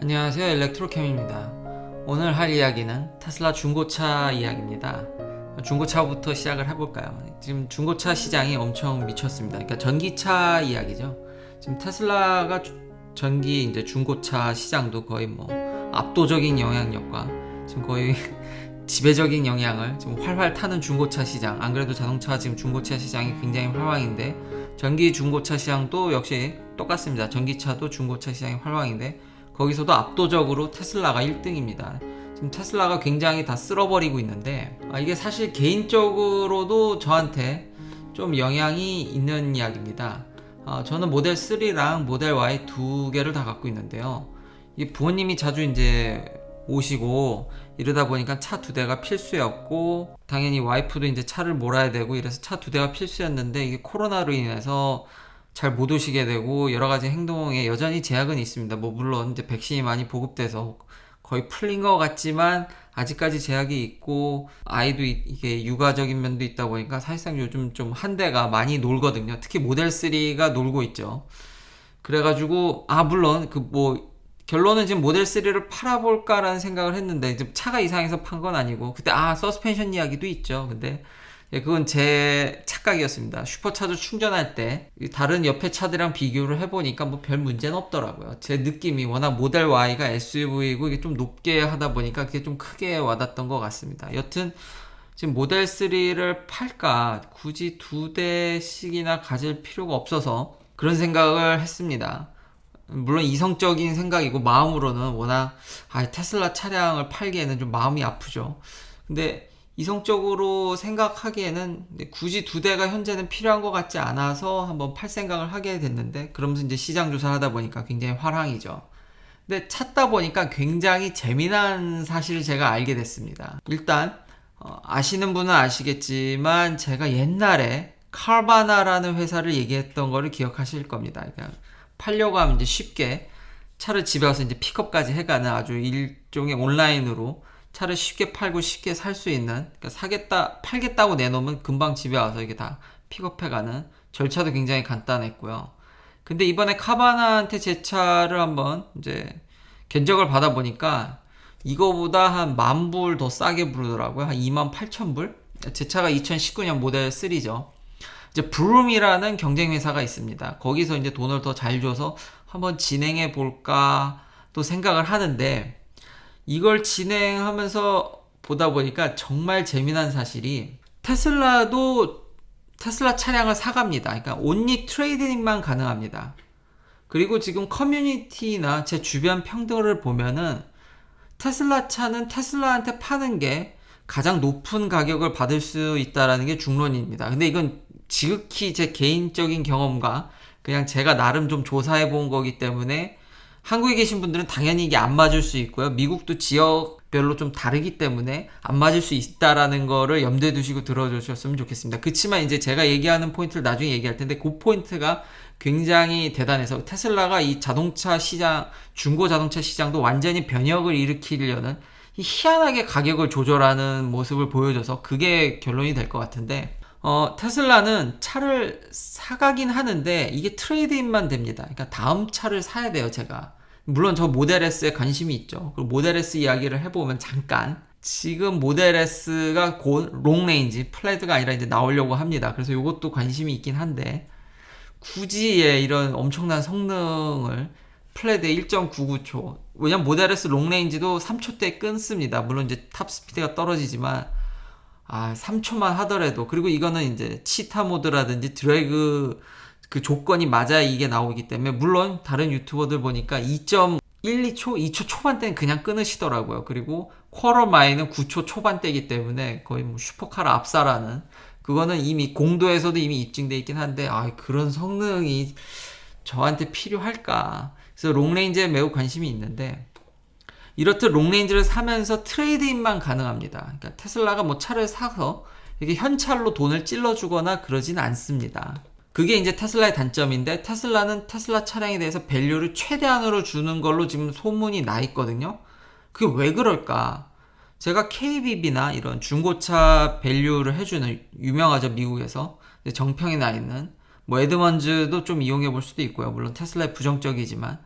안녕하세요, 일렉트로캠입니다. 오늘 할 이야기는 테슬라 중고차 이야기입니다. 중고차부터 시작을 해볼까요? 지금 중고차 시장이 엄청 미쳤습니다. 그러니까 전기차 이야기죠. 지금 테슬라가 전기 이제 중고차 시장도 거의 뭐 압도적인 영향력과 지금 거의 지배적인 영향을 지금 활활 타는 중고차 시장. 안 그래도 자동차 지금 중고차 시장이 굉장히 활황인데 전기 중고차 시장도 역시 똑같습니다. 전기차도 중고차 시장이 활황인데 거기서도 압도적으로 테슬라가 1등입니다. 지금 테슬라가 굉장히 다 쓸어버리고 있는데 이게 사실 개인적으로도 저한테 좀 영향이 있는 이야기입니다. 저는 모델 3랑 모델 Y 두 개를 다 갖고 있는데요. 이게 부모님이 자주 이제 오시고 이러다 보니까 차 두 대가 필수였고 당연히 와이프도 이제 차를 몰아야 되고 이래서 차 두 대가 필수였는데 이게 코로나로 인해서 잘 못 오시게 되고 여러 가지 행동에 여전히 제약은 있습니다. 뭐 물론 이제 백신이 많이 보급돼서 거의 풀린 것 같지만 아직까지 제약이 있고 아이도 이게 육아적인 면도 있다 보니까 사실상 요즘 좀 한 대가 많이 놀거든요. 특히 모델 3가 놀고 있죠. 그래가지고 물론 그 뭐 결론은 지금 모델 3를 팔아볼까라는 생각을 했는데 지금 차가 이상해서 판 건 아니고 그때 서스펜션 이야기도 있죠. 근데 그건 제 착각이었습니다. 슈퍼차저 충전할 때 다른 옆에 차들이랑 비교를 해보니까 뭐 별 문제는 없더라고요. 제 느낌이 워낙 모델 Y가 SUV이고 이게 좀 높게 하다 보니까 그게 좀 크게 와닿던 것 같습니다. 여튼 지금 모델 3를 팔까 굳이 두 대씩이나 가질 필요가 없어서 그런 생각을 했습니다. 물론 이성적인 생각이고 마음으로는 워낙 테슬라 차량을 팔기에는 좀 마음이 아프죠. 근데 이성적으로 생각하기에는 굳이 두 대가 현재는 필요한 것 같지 않아서 한번 팔 생각을 하게 됐는데 그러면서 이제 시장 조사를 하다 보니까 굉장히 화랑이죠. 근데 찾다 보니까 굉장히 재미난 사실을 제가 알게 됐습니다. 일단 아시는 분은 아시겠지만 제가 옛날에 카바나라는 회사를 얘기했던 거를 기억하실 겁니다. 그러니까 팔려고 하면 이제 쉽게 차를 집에 와서 이제 픽업까지 해가는 아주 일종의 온라인으로 차를 쉽게 팔고 쉽게 살 수 있는, 그러니까 팔겠다고 내놓으면 금방 집에 와서 이게 다 픽업해가는 절차도 굉장히 간단했고요. 근데 이번에 카바나한테 제 차를 한번 이제 견적을 받아보니까 이거보다 한 10,000불 더 싸게 부르더라고요. 한 28,000불? 제 차가 2019년 모델 3죠. 이제 브룸이라는 경쟁 회사가 있습니다. 거기서 이제 돈을 더 잘 줘서 한번 진행해 볼까 또 생각을 하는데 이걸 진행하면서 보다 보니까 정말 재미난 사실이 테슬라도 테슬라 차량을 사갑니다. 그러니까 온리 트레이딩만 가능합니다. 그리고 지금 커뮤니티나 제 주변 평들을 보면은 테슬라 차는 테슬라한테 파는 게 가장 높은 가격을 받을 수 있다라는 게 중론입니다. 근데 이건 지극히 제 개인적인 경험과 그냥 제가 나름 좀 조사해 본 거기 때문에 한국에 계신 분들은 당연히 이게 안 맞을 수 있고요. 미국도 지역별로 좀 다르기 때문에 안 맞을 수 있다라는 거를 염두에 두시고 들어주셨으면 좋겠습니다. 그치만 이제 제가 얘기하는 포인트를 나중에 얘기할 텐데 그 포인트가 굉장히 대단해서 테슬라가 이 자동차 시장, 중고 자동차 시장도 완전히 변혁을 일으키려는 희한하게 가격을 조절하는 모습을 보여줘서 그게 결론이 될 것 같은데 테슬라는 차를 사가긴 하는데 이게 트레이드인만 됩니다. 그러니까 다음 차를 사야 돼요, 제가. 물론 저 모델 S에 관심이 있죠. 그리고 모델 S 이야기를 해보면 잠깐 지금 모델 S가 곧 롱레인지 플레드가 아니라 이제 나오려고 합니다. 그래서 이것도 관심이 있긴 한데 굳이 이런 엄청난 성능을 플레드 1.99초 왜냐면 모델 S 롱레인지도 3초대 끊습니다. 물론 이제 탑 스피드가 떨어지지만 3초만 하더라도 그리고 이거는 이제 치타 모드라든지 드래그 그 조건이 맞아야 이게 나오기 때문에 물론 다른 유튜버들 보니까 2.12초, 2초 초반대는 그냥 끊으시더라고요. 그리고 쿼터 마일은 9초 초반대이기 때문에 거의 뭐 슈퍼카를 압살하는 그거는 이미 공도에서도 이미 입증돼 있긴 한데 그런 성능이 저한테 필요할까? 그래서 롱레인지에 매우 관심이 있는데 이렇듯 롱레인지를 사면서 트레이드인만 가능합니다. 그러니까 테슬라가 뭐 차를 사서 이게 현찰로 돈을 찔러주거나 그러진 않습니다. 그게 이제 테슬라의 단점인데 테슬라는 테슬라 차량에 대해서 밸류를 최대한으로 주는 걸로 지금 소문이 나 있거든요. 그게 왜 그럴까? 제가 KBB나 이런 중고차 밸류를 해주는 유명하죠, 미국에서. 정평에 나 있는 뭐 에드먼즈도 좀 이용해 볼 수도 있고요. 물론 테슬라에 부정적이지만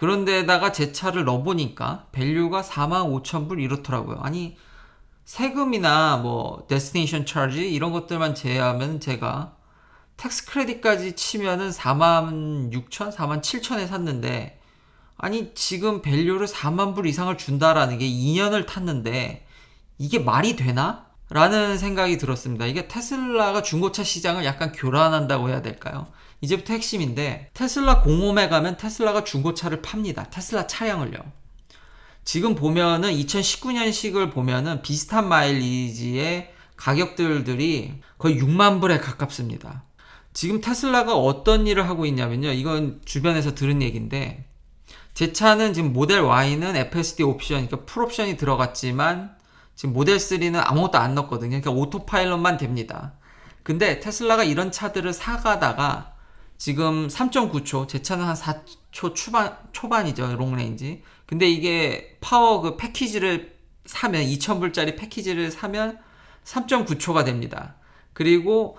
그런데다가 제 차를 넣어보니까 밸류가 45,000불 이렇더라고요. 아니 세금이나 뭐 데스티네이션 차지 이런 것들만 제외하면 제가 텍스 크레딧까지 치면은 46,000, 47,000에 샀는데 아니 지금 밸류를 4만 불 이상을 준다라는 게 2년을 탔는데 이게 말이 되나? 라는 생각이 들었습니다. 이게 테슬라가 중고차 시장을 약간 교란한다고 해야 될까요? 이제부터 핵심인데 테슬라 공홈에 가면 테슬라가 중고차를 팝니다. 테슬라 차량을요. 지금 보면은 2019년식을 보면은 비슷한 마일리지의 가격들이 거의 6만 불에 가깝습니다. 지금 테슬라가 어떤 일을 하고 있냐면요. 이건 주변에서 들은 얘기인데 제 차는 지금 모델 Y는 FSD 옵션, 그러니까 풀옵션이 들어갔지만 지금 모델 3는 아무것도 안 넣었거든요. 그러니까 오토파일럿만 됩니다. 근데 테슬라가 이런 차들을 사가다가 지금 3.9초, 제 차는 한 4초 초반이죠. 롱레인지. 근데 이게 파워 그 패키지를 사면 2,000불짜리 패키지를 사면 3.9초가 됩니다. 그리고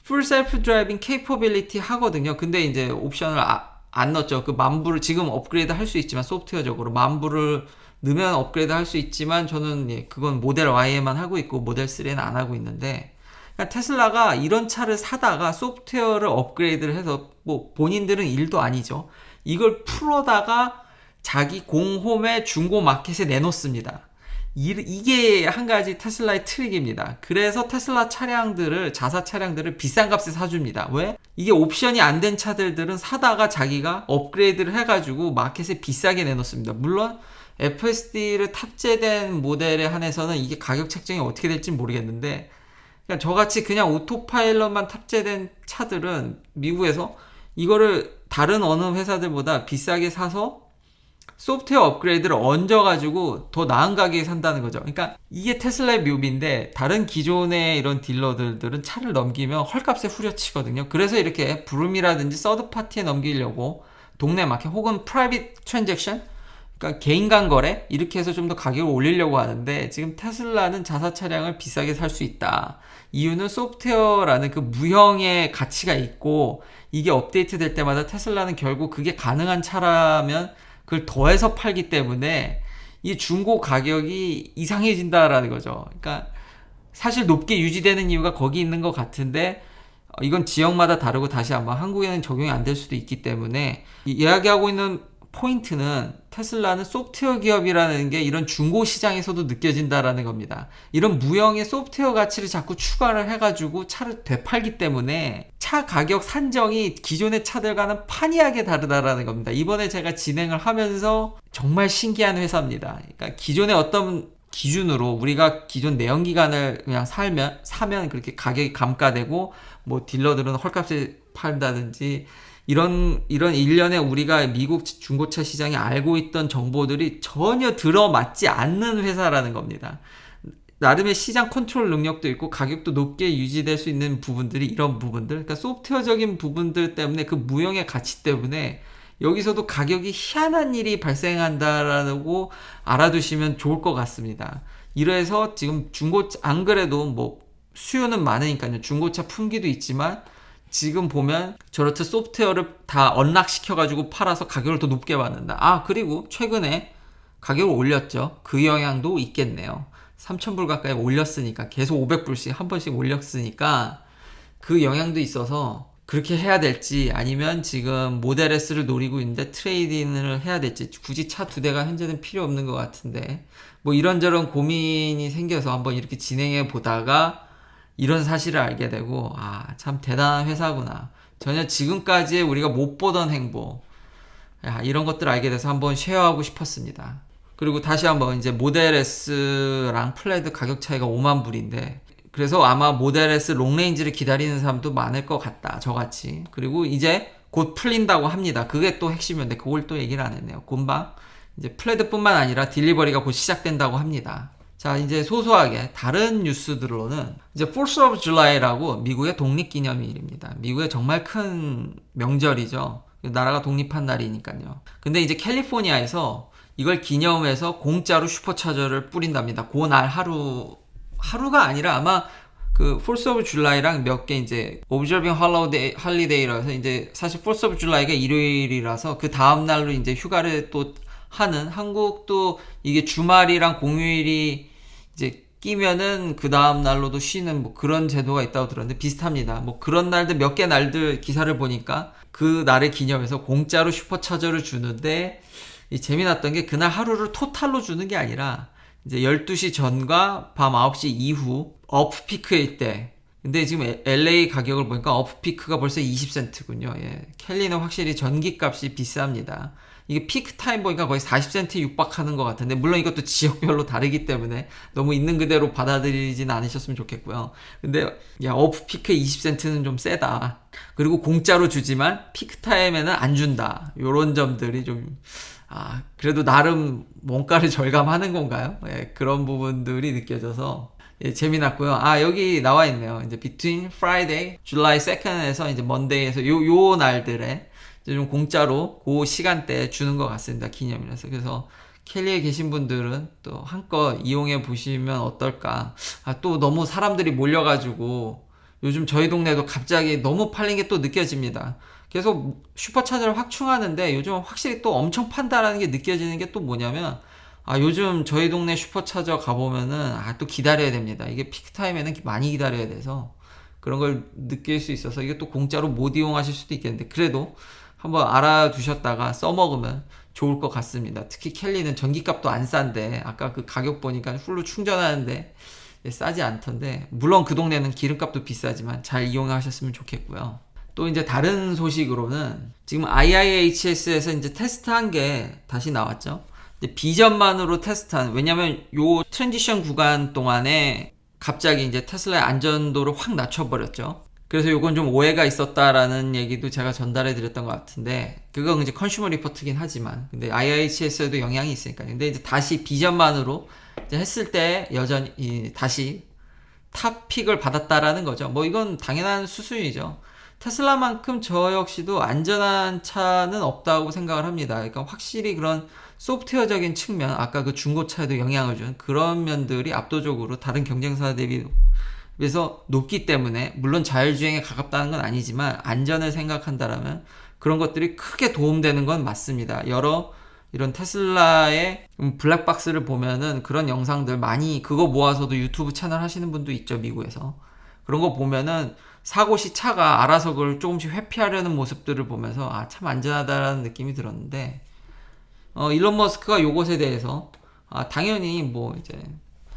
풀 셀프 드라이빙 케이퍼빌리티 하거든요. 근데 이제 옵션을 안 넣었죠. 그 만불을 지금 업그레이드 할 수 있지만 소프트웨어적으로 만불을 넣으면 업그레이드 할 수 있지만 저는 그건 모델 Y에만 하고 있고 모델 3에는 안 하고 있는데 그러니까 테슬라가 이런 차를 사다가 소프트웨어를 업그레이드를 해서 뭐 본인들은 일도 아니죠. 이걸 풀어다가 자기 공홈의 중고 마켓에 내놓습니다. 이게 한 가지 테슬라의 트릭입니다. 그래서 테슬라 차량들을 자사 차량들을 비싼 값에 사줍니다. 왜? 이게 옵션이 안 된 차들은 사다가 자기가 업그레이드를 해가지고 마켓에 비싸게 내놓습니다. 물론 FSD를 탑재된 모델에 한해서는 이게 가격 책정이 어떻게 될지 모르겠는데 그냥 저같이 그냥 오토파일럿만 탑재된 차들은 미국에서 이거를 다른 어느 회사들보다 비싸게 사서 소프트웨어 업그레이드를 얹어가지고 더 나은 가격에 산다는 거죠. 그러니까 이게 테슬라의 묘미인데 다른 기존의 이런 딜러들은 차를 넘기면 헐값에 후려치거든요. 그래서 이렇게 브룸이라든지 서드파티에 넘기려고 동네 마켓 혹은 프라이빗 트랜잭션 그러니까 개인 간 거래 이렇게 해서 좀 더 가격을 올리려고 하는데 지금 테슬라는 자사 차량을 비싸게 살 수 있다. 이유는 소프트웨어라는 그 무형의 가치가 있고 이게 업데이트 될 때마다 테슬라는 결국 그게 가능한 차라면 그걸 더해서 팔기 때문에 이 중고 가격이 이상해진다라는 거죠. 그러니까 사실 높게 유지되는 이유가 거기 있는 것 같은데 이건 지역마다 다르고 다시 아마 한국에는 적용이 안 될 수도 있기 때문에 이야기하고 있는 포인트는 테슬라는 소프트웨어 기업이라는 게 이런 중고 시장에서도 느껴진다라는 겁니다. 이런 무형의 소프트웨어 가치를 자꾸 추가를 해가지고 차를 되팔기 때문에 차 가격 산정이 기존의 차들과는 판이하게 다르다라는 겁니다. 이번에 제가 진행을 하면서 정말 신기한 회사입니다. 그러니까 기존의 어떤 기준으로 우리가 기존 내연기관을 그냥 사면 그렇게 가격이 감가되고 뭐 딜러들은 헐값에 판다든지 이런 일련의 우리가 미국 중고차 시장에 알고 있던 정보들이 전혀 들어맞지 않는 회사라는 겁니다. 나름의 시장 컨트롤 능력도 있고 가격도 높게 유지될 수 있는 부분들이 이런 부분들, 그러니까 소프트웨어적인 부분들 때문에 그 무형의 가치 때문에 여기서도 가격이 희한한 일이 발생한다라고 알아두시면 좋을 것 같습니다. 이래서 지금 중고차 안 그래도 뭐 수요는 많으니까요. 중고차 품기도 있지만 지금 보면 저렇듯 소프트웨어를 다 언락시켜가지고 팔아서 가격을 더 높게 받는다. 그리고 최근에 가격을 올렸죠. 그 영향도 있겠네요. 3,000불 가까이 올렸으니까 계속 500불씩 한 번씩 올렸으니까 그 영향도 있어서 그렇게 해야 될지 아니면 지금 모델 S를 노리고 있는데 트레이딩을 해야 될지 굳이 차 두 대가 현재는 필요 없는 것 같은데 뭐 이런저런 고민이 생겨서 한번 이렇게 진행해 보다가 이런 사실을 알게 되고 참 대단한 회사구나. 전혀 지금까지 우리가 못 보던 행보 이런 것들을 알게 돼서 한번 쉐어하고 싶었습니다. 그리고 다시 한번 이제 모델 S랑 플레드 가격 차이가 5만 불인데 그래서 아마 모델 S 롱레인지를 기다리는 사람도 많을 것 같다. 저같이. 그리고 이제 곧 풀린다고 합니다. 그게 또 핵심이었는데 그걸 또 얘기를 안 했네요. 금방 이제 플레드뿐만 아니라 딜리버리가 곧 시작된다고 합니다. 자, 이제 소소하게 다른 뉴스들로는 이제 4th of July라고 미국의 독립기념일입니다. 미국의 정말 큰 명절이죠. 나라가 독립한 날이니까요. 근데 이제 캘리포니아에서 이걸 기념해서 공짜로 슈퍼차저를 뿌린답니다. 그날 하루가 아니라 아마 그 Fourth of July랑 몇 개 이제 Observing Holiday라서 이제 사실 Fourth of July가 일요일이라서 그 다음 날로 이제 휴가를 또 하는, 한국도 이게 주말이랑 공휴일이 이제 끼면은 그 다음 날로도 쉬는 뭐 그런 제도가 있다고 들었는데 비슷합니다. 뭐 그런 날들 몇 개 날들 기사를 보니까 그 날을 기념해서 공짜로 슈퍼차저를 주는데, 이 재미났던 게 그날 하루를 토탈로 주는 게 아니라 이제 12시 전과 밤 9시 이후 업피크일 때. 근데 지금 LA 가격을 보니까 업피크가 벌써 20센트군요. 예. 캘리는 확실히 전기값이 비쌉니다. 이게 피크 타임 보니까 거의 40센트 육박하는 것 같은데, 물론 이것도 지역별로 다르기 때문에 너무 있는 그대로 받아들이진 않으셨으면 좋겠고요. 근데 야, 오프피크 20센트는 좀 세다. 그리고 공짜로 주지만 피크 타임에는 안 준다. 요런 점들이 좀 그래도 나름 원가를 절감하는 건가요? 예, 그런 부분들이 느껴져서 예, 재미났고요. 여기 나와 있네요. 이제 between Friday, July 2nd에서 이제 Monday에서 요 날들에 좀 공짜로 그 시간대에 주는 것 같습니다. 기념이라서. 그래서 캘리에 계신 분들은 또 한껏 이용해 보시면 어떨까. 또 너무 사람들이 몰려가지고 요즘 저희 동네도 갑자기 너무 팔린 게 또 느껴집니다. 계속 슈퍼차저를 확충하는데 요즘 확실히 또 엄청 판다라는 게 느껴지는 게 또 뭐냐면, 요즘 저희 동네 슈퍼차저 가보면은 또 기다려야 됩니다. 이게 피크타임에는 많이 기다려야 돼서 그런 걸 느낄 수 있어서 이게 또 공짜로 못 이용하실 수도 있겠는데, 그래도 한번 알아두셨다가 써먹으면 좋을 것 같습니다. 특히 캘리는 전기값도 안 싼데, 아까 그 가격 보니까 풀로 충전하는데 싸지 않던데, 물론 그 동네는 기름값도 비싸지만 잘 이용하셨으면 좋겠고요. 또 이제 다른 소식으로는 지금 IIHS에서 이제 테스트한 게 다시 나왔죠. 비전만으로 테스트한, 왜냐면 요 트랜지션 구간 동안에 갑자기 이제 테슬라의 안전도를 확 낮춰버렸죠. 그래서 요건 좀 오해가 있었다라는 얘기도 제가 전달해 드렸던 것 같은데, 그건 이제 컨슈머 리포트긴 하지만, 근데 IIHS에도 영향이 있으니까. 근데 이제 다시 비전만으로 이제 했을 때 여전히 다시 탑픽을 받았다라는 거죠. 뭐 이건 당연한 수순이죠. 테슬라만큼 저 역시도 안전한 차는 없다고 생각을 합니다. 그러니까 확실히 그런 소프트웨어적인 측면, 아까 그 중고차에도 영향을 준 그런 면들이 압도적으로 다른 경쟁사 대비 그래서 높기 때문에, 물론 자율주행에 가깝다는 건 아니지만 안전을 생각한다라면 그런 것들이 크게 도움되는 건 맞습니다. 여러 이런 테슬라의 블랙박스를 보면은 그런 영상들 많이, 그거 모아서도 유튜브 채널 하시는 분도 있죠, 미국에서. 그런 거 보면은 사고 시 차가 알아서 그걸 조금씩 회피하려는 모습들을 보면서 참 안전하다라는 느낌이 들었는데, 일론 머스크가 요것에 대해서 당연히 뭐 이제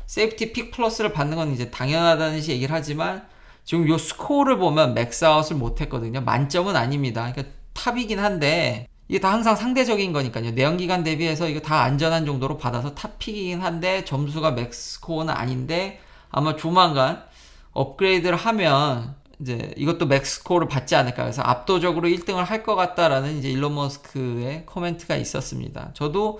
세이프티 픽 플러스를 받는 건 이제 당연하다는 식 얘기를 하지만, 지금 요 스코어를 보면 맥스아웃을 못했거든요. 만점은 아닙니다. 그러니까 탑이긴 한데 이게 다 항상 상대적인 거니까요. 내연기관 대비해서 이거 다 안전한 정도로 받아서 탑픽이긴 한데 점수가 맥스 스코어는 아닌데, 아마 조만간 업그레이드를 하면 이제 이것도 맥스 스코어를 받지 않을까. 그래서 압도적으로 1등을 할 것 같다라는 이제 일론 머스크의 코멘트가 있었습니다. 저도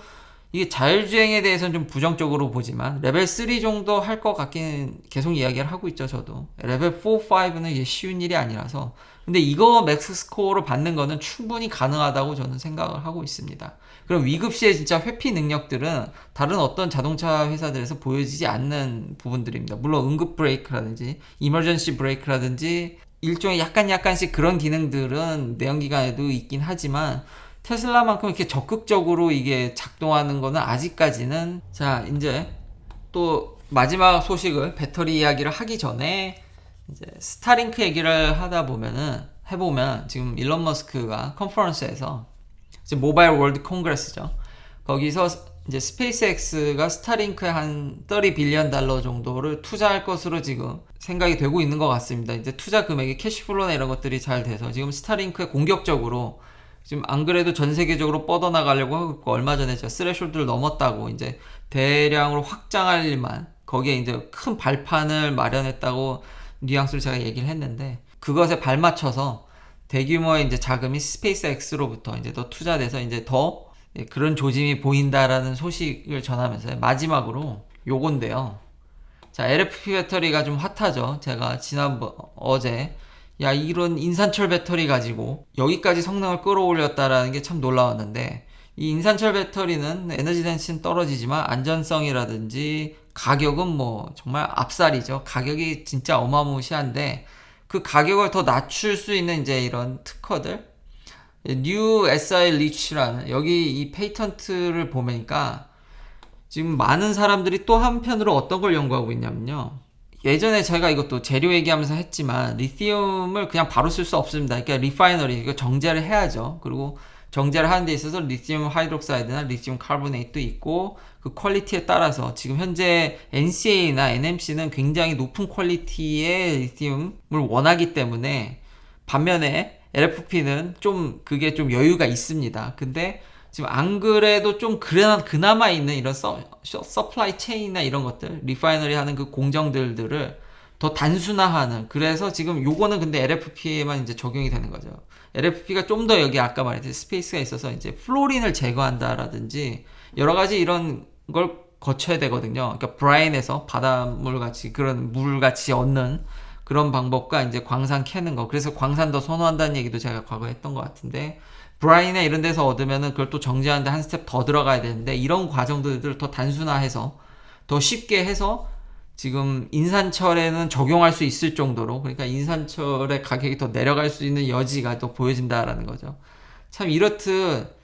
이게 자율주행에 대해서는 좀 부정적으로 보지만 레벨 3 정도 할 것 같긴 계속 이야기를 하고 있죠, 저도. 레벨 4, 5는 이게 쉬운 일이 아니라서. 근데 이거 맥스 스코어를 받는 거는 충분히 가능하다고 저는 생각을 하고 있습니다. 그럼 위급시에 진짜 회피 능력들은 다른 어떤 자동차 회사들에서 보여지지 않는 부분들입니다. 물론 응급 브레이크라든지 이머전시 브레이크라든지 일종의 약간씩 그런 기능들은 내연기관에도 있긴 하지만, 테슬라만큼 이렇게 적극적으로 이게 작동하는 거는 아직까지는. 자, 이제 또 마지막 소식을, 배터리 이야기를 하기 전에 이제 스타링크 얘기를 해보면 지금 일론 머스크가 컨퍼런스에서 이제 모바일 월드 콩그레스죠. 거기서 이제 스페이스X가 스타링크에 한 $30 빌리언 정도를 투자할 것으로 지금 생각이 되고 있는 것 같습니다. 이제 투자 금액이 캐시플로나 이런 것들이 잘 돼서 지금 스타링크에 공격적으로, 지금 안 그래도 전 세계적으로 뻗어나가려고 하고 있고, 얼마 전에 제가 스레숄드를 넘었다고 이제 대량으로 확장할 일만, 거기에 이제 큰 발판을 마련했다고 뉘앙스를 제가 얘기를 했는데, 그것에 발맞춰서 대규모의 이제 자금이 스페이스X로부터 이제 더 투자돼서 이제 더 그런 조짐이 보인다라는 소식을 전하면서, 마지막으로 요건데요. 자, LFP 배터리가 좀 핫하죠. 제가 어제 이런 인산철 배터리 가지고 여기까지 성능을 끌어올렸다라는 게 참 놀라웠는데, 이 인산철 배터리는 에너지 덴시티는 떨어지지만 안전성이라든지 가격은 뭐 정말 압살이죠. 가격이 진짜 어마무시한데 그 가격을 더 낮출 수 있는 이제 이런 특허들, 뉴 SI 리치라는 여기 이 페이턴트를 보니까 지금 많은 사람들이 또 한편으로 어떤 걸 연구하고 있냐면요. 예전에 제가 이것도 재료 얘기하면서 했지만 리튬을 그냥 바로 쓸 수 없습니다. 그러니까 리파이너리 이거 정제를 해야죠. 그리고 정제를 하는 데 있어서 리튬 하이드록사이드나 리튬 카보네이트도 있고 그 퀄리티에 따라서 지금 현재 NCA나 NMC는 굉장히 높은 퀄리티의 리튬을 원하기 때문에 반면에 LFP는 좀 그게 좀 여유가 있습니다. 근데 지금 안 그래도 좀 그나마 있는 이런 서플라이 체인이나 이런 것들, 리파이너리 하는 그 공정들을 더 단순화하는, 그래서 지금 요거는 근데 LFP에만 이제 적용이 되는 거죠. LFP가 좀 더 여기 아까 말했듯이 스페이스가 있어서 이제 플로린을 제거한다라든지 여러 가지 이런 걸 거쳐야 되거든요. 그러니까 브라인에서 바닷물 같이 그런 물 같이 얻는 그런 방법과 이제 광산 캐는 거. 그래서 광산 더 선호한다는 얘기도 제가 과거에 했던 것 같은데, 브라인에 이런 데서 얻으면은 그걸 또 정제하는데 한 스텝 더 들어가야 되는데, 이런 과정들을 더 단순화해서 더 쉽게 해서 지금 인산철에는 적용할 수 있을 정도로, 그러니까 인산철의 가격이 더 내려갈 수 있는 여지가 또 보여진다라는 거죠. 참 이렇듯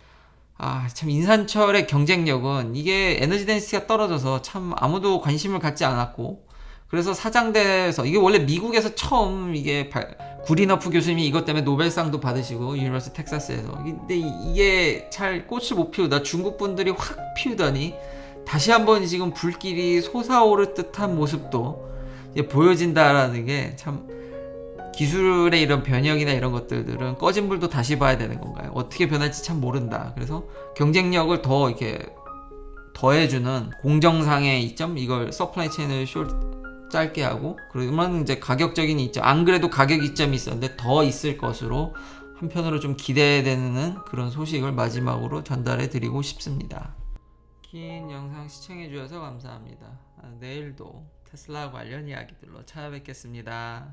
참 인산철의 경쟁력은 이게 에너지 덴시티가 떨어져서 참 아무도 관심을 갖지 않았고, 그래서 사장대에서 이게 원래 미국에서 처음 이게 구리너프 교수님이 이것 때문에 노벨상도 받으시고 유니버시티 텍사스에서, 근데 이게 잘 꽃을 못 피우다 중국 분들이 확 피우더니 다시 한번 지금 불길이 솟아오를 듯한 모습도 이제 보여진다라는 게 참, 기술의 이런 변형이나 이런 것들은 꺼진 불도 다시 봐야 되는 건가요? 어떻게 변할지 참 모른다. 그래서 경쟁력을 더 이렇게 더해주는 공정상의 이점, 이걸 서플라이 체인을 짧게 하고, 그러면 이제 가격적인 이점, 안 그래도 가격 이점이 있었는데 더 있을 것으로 한편으로 좀 기대되는 그런 소식을 마지막으로 전달해 드리고 싶습니다. 긴 영상 시청해 주셔서 감사합니다. 내일도 테슬라 관련 이야기들로 찾아뵙겠습니다.